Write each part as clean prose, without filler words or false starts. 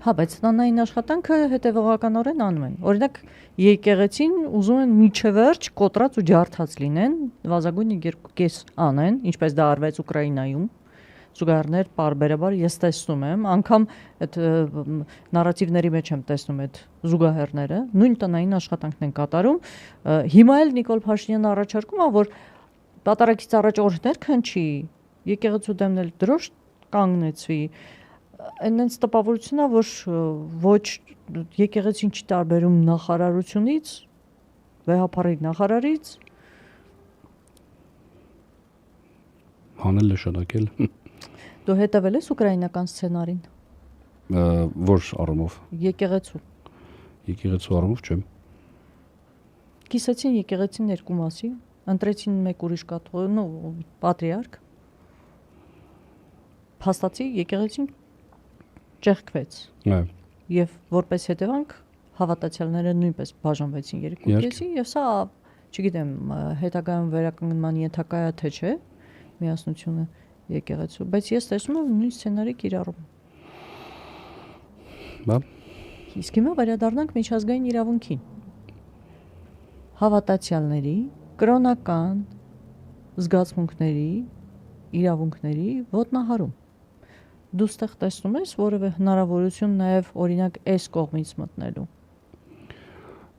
Հա, բայց տնային աշխատանքը հետևողականորեն անում են։ Օրինակ, եկեղեցին ուզում են միջևերջ կոտրած ու ջարդած լինեն, նվազագույնը 2.5 անեն, ինչպես դա արվեց Ուկրաինայում։ Զուգահեռներ պարբերաբար ես տեսնում եմ, անգամ այդ նարատիվների մեջ եմ տեսնում այդ զուգահեռները, նույն տնային աշխատանքն են կատարում։ Հիմա էլ Նիկոլ Փաշինյանը առաջարկում է, որ դատարակից առաջ օրհներ քննչի, եկեղեցու դեմն էլ դրոշ կանգնեցվի։ Այնց տպավորությունն է, որ ոչ եկեղեցին չի տարբերում նախարարությունից, վեհապարի նախարարից։ Հանել նշանակել։ Դու հետևել ես ուկրաինական սցենարին։ Որ առումով։ Եկեղեցու առումով չեմ։ Կիսեցին եկեղեցին երկու մասի, ընտրեցին մեկ ուրիշ պատրիարք։ Փաստացի եկեղեցին ճեղքվեց։ Եվ որպես հետևանք հավատացյալները նույնպես բաժանվեցին երկու կեսի, եւ սա, չգիտեմ, հետագայում վերականգնման ենթակա է թե չէ, միասնությունը եկեղեցու, բայց ես տեսնում եմ նույն սցենարի կիրառում։ Բա։ Իսկ հիմա վերադառնանք միջազգային իրավունքին։ Հավատացյալների, կրոնական զգացմունքների, իրավունքների ոտնահարում։ Դու ստեղ տեսնում ես որևէ հնարավորություն նաև օրինակ այս կողմից մտնելու։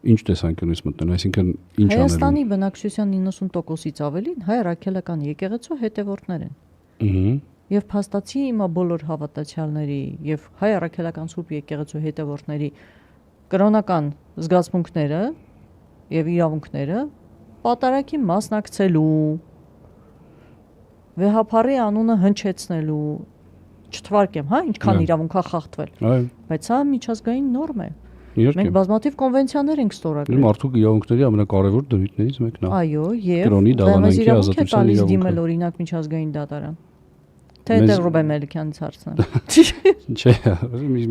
Ինչ տեսանկյունից մտնելու, այսինքն ինչ անելու։ Հայաստանի բնակչության 90%-ից ավելին հայ առաքելական եկեղեցու հետևորդներ են։ Եվ փաստացի հիմա բոլոր հավատացյալների եւ հայ առաքելական Սուրբ եկեղեցու հետևորդների կրոնական զգացմունքները եւ իրավունքները պատարագի մասնակցելու, վեհապարի անունը հնչեցնելու, չթվարկեմ, հա, ինչքան իրավունք է խախտվել։ Բայց սա միջազգային նորմ է։ Մենք բազմաթիվ կոնվենցիաներ ենք ստորագրել։ Մարդու իրավունքների ամենակարևոր դրույթներից մեկն է։ Այո, եւ կրոնի դավանանքի ազատության իրավունքը։ Դիմել օրինակ միջազգային դատարան։ Թե Ռուբեն Մելիքյանից հարցնեմ։ Չէ,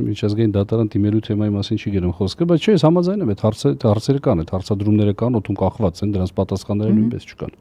միջազգային դատարան դիմելու թեմայի մասին չի գնում խոսքը, բայց չէ, ես համաձայն եմ, այդ հարցերը կան, այդ հարցադրումները կան, օդում կախված են, դրանց պատասխանները նույնպես չկան։